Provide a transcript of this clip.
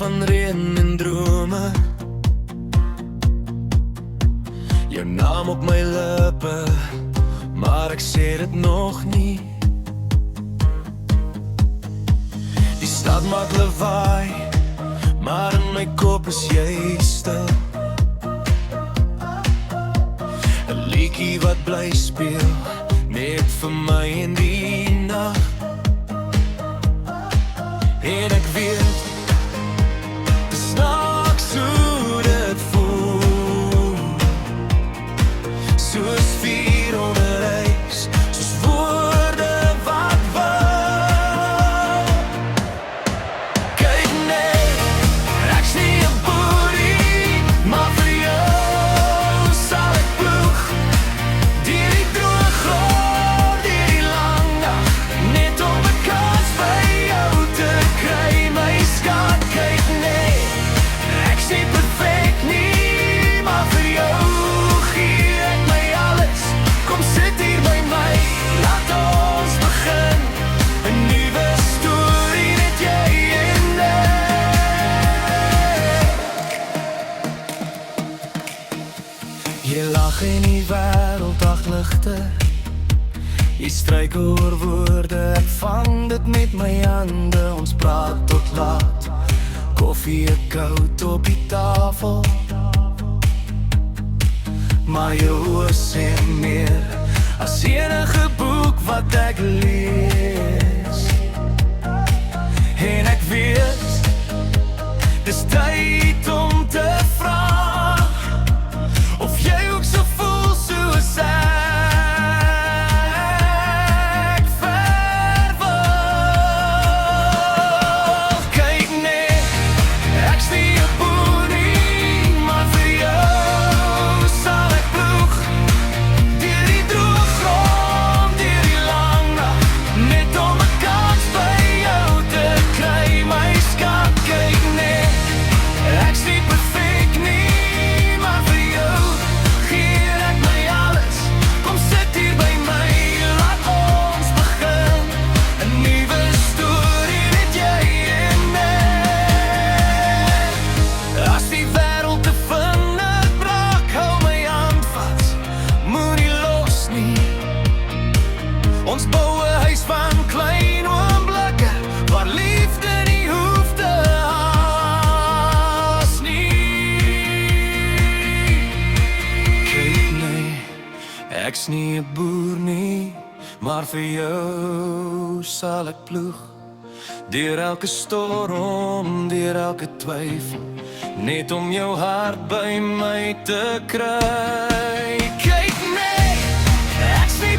van reën en drome, jou naam op my lippe, maar ek sê dit nog nie. Die stad maak lawaai, maar in my kop is jy stil. 'n liedjie wat bly speel, net vir my in die nag. En ek weet, dis snaaks hoe dit voel, soos vuur onder ys, soos woorde wat wil. Kyk net, ek's nie 'n boerie, maar vir jou sal ek ploeg. Deur die droë grond, deur die lang nag, net om 'n kans by jou te kry, my skat. Kyk net, ek's nie perfek nie, maar vir jou gee ek my alles. Kom sit hier by my, laat ons begin 'n nuwe storie, net jy en ek. Jy lag in die wêreld dagligte, jy stryk oor woorde, ek vang dit met my hande. Ons praat tot laat, koffie ek koud op die tafel, maar jou oë sê meer as enige boek wat ek lees. En ek weet, dis tyd om te vra of jy ook so voel soos ek verwil. Kyk net, ek's nie 'n boerie, maar vir jou sal ek ploeg. Deur die droë grond, deur die lang nag, net om 'n kans by jou te kry, my skat. Kyk net, ek's nie perfek nie, maar vir jou gee ek my alles. Kom sit hier by my, laat ons begin 'n nuwe storie, net jy en ek. As die wêreld te vinnig brak, hou my hand vas, moenie los nie. Ons bou 'n huis van klein oomblikke, waar liefde nie hoef te haas nie. Kyk nee, ek's nie 'n boer nie, maar vir jou sal ek ploeg. Deur elke storm, deur elke twyfel, net om jou hart by my te kry. Kyk nee, ek's nie